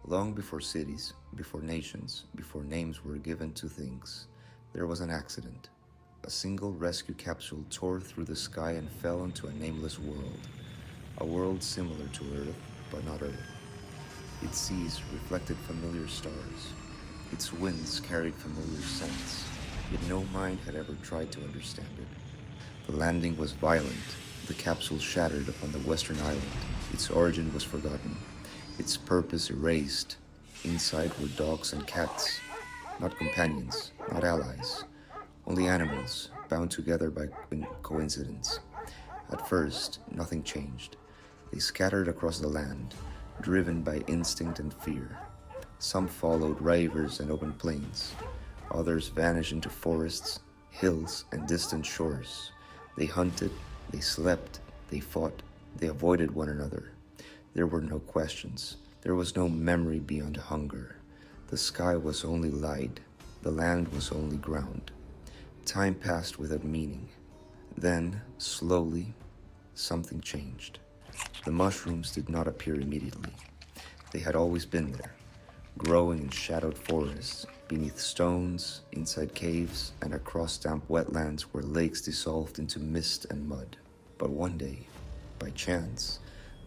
Long before cities, before nations, before names were given to things, there was an accident. A single rescue capsule tore through the sky and fell into a nameless world. A world similar to Earth, but not Earth. Its seas reflected familiar stars. Its winds carried familiar scents, yet no mind had ever tried to understand it. The landing was violent. The capsule shattered upon the western island. Its origin was forgotten, its purpose erased. Inside were dogs and cats, not companions, not allies, only animals bound together by coincidence. At first, nothing changed. They scattered across the land, driven by instinct and fear. Some followed rivers and open plains. Others vanished into forests, hills, and distant shores. They hunted, they slept, they fought, they avoided one another. There were no questions. There was no memory beyond hunger. The sky was only light. The land was only ground. Time passed without meaning. Then, slowly, something changed. The mushrooms did not appear immediately. They had always been there, growing in shadowed forests, beneath stones, inside caves, and across damp wetlands where lakes dissolved into mist and mud. But one day, by chance,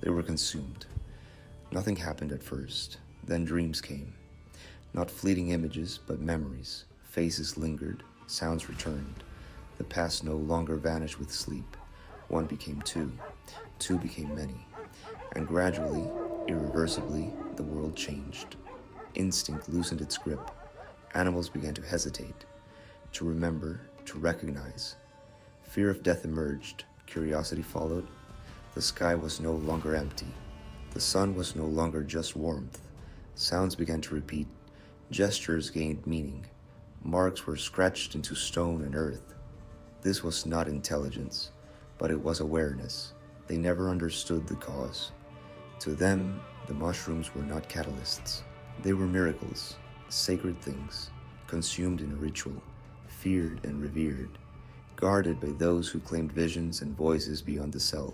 they were consumed. Nothing happened at first. Then dreams came. Not fleeting images, but memories. Faces lingered, sounds returned. The past no longer vanished with sleep. One became two. Two became many. And gradually, irreversibly, the world changed. Instinct loosened its grip. Animals began to hesitate, to remember, to recognize. Fear of death emerged. Curiosity followed. The sky was no longer empty. The sun was no longer just warmth. Sounds began to repeat. Gestures gained meaning. Marks were scratched into stone and earth. This was not intelligence, but it was awareness. They never understood the cause. To them, the mushrooms were not catalysts. They were miracles, sacred things, consumed in a ritual, feared and revered, guarded by those who claimed visions and voices beyond the self.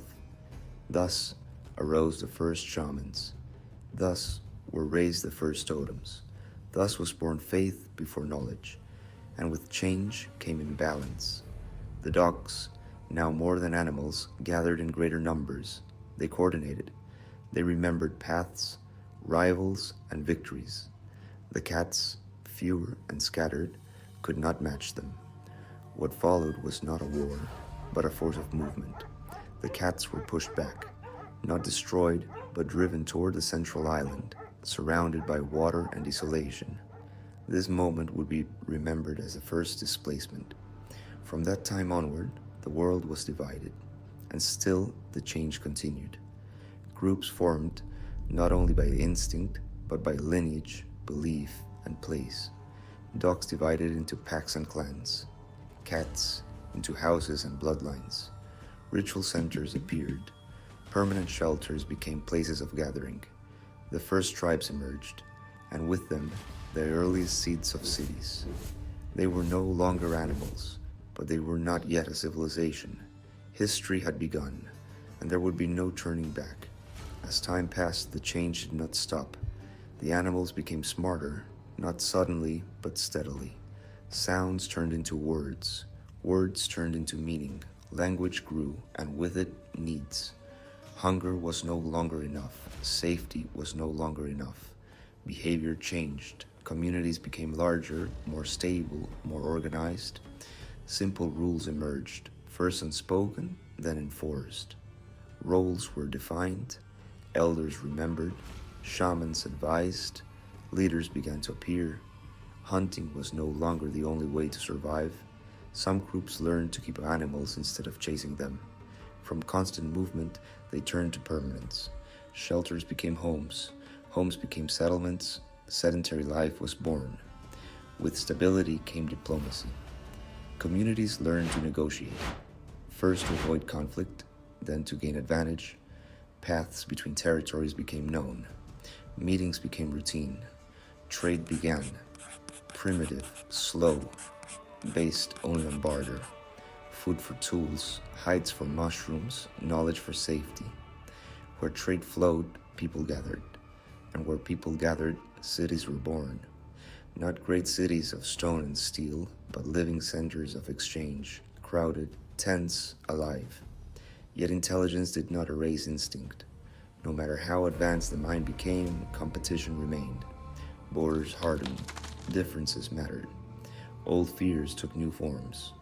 Thus arose the first shamans. Thus were raised the first totems. Thus was born faith before knowledge, and with change came imbalance. The dogs, now more than animals, gathered in greater numbers. They coordinated. They remembered paths, rivals, and victories. The cats, fewer and scattered, could not match them. What followed was not a war, but a force of movement. The cats were pushed back, not destroyed, but driven toward the central island, surrounded by water and desolation. This moment would be remembered as the first displacement. From that time onward, the world was divided, and still the change continued. Groups formed not only by instinct, but by lineage, belief, and place. Dogs divided into packs and clans, cats into houses and bloodlines. Ritual centers appeared. Permanent shelters became places of gathering. The first tribes emerged, and with them, the earliest seeds of cities. They were no longer animals, but they were not yet a civilization. History had begun, and there would be no turning back. As time passed, the change did not stop. The animals became smarter, not suddenly, but steadily. Sounds turned into words. Words turned into meaning. Language grew, and with it, needs. Hunger was no longer enough. Safety was no longer enough. Behavior changed. Communities became larger, more stable, more organized. Simple rules emerged, first unspoken, then enforced. Roles were defined. Elders remembered. Shamans advised. Leaders began to appear. Hunting was no longer the only way to survive. Some groups learned to keep animals instead of chasing them. From constant movement, they turned to permanence. Shelters became homes. Homes became settlements. Sedentary life was born. With stability came diplomacy. Communities learned to negotiate, first to avoid conflict, then to gain advantage. Paths between territories became known. Meetings became routine. Trade began. Primitive, slow, based only on barter. Food for tools, hides for mushrooms, knowledge for safety. Where trade flowed, people gathered. and where people gathered, cities were born. Not great cities of stone and steel, but living centers of exchange, crowded, tense, alive. Yet intelligence did not erase instinct. No matter how advanced the mind became, competition remained. Borders hardened, differences mattered. Old fears took new forms.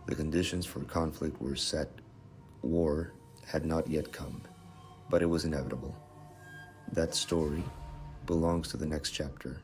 The conditions for conflict were set. War had not yet come, but it was inevitable. That story belongs to the next chapter.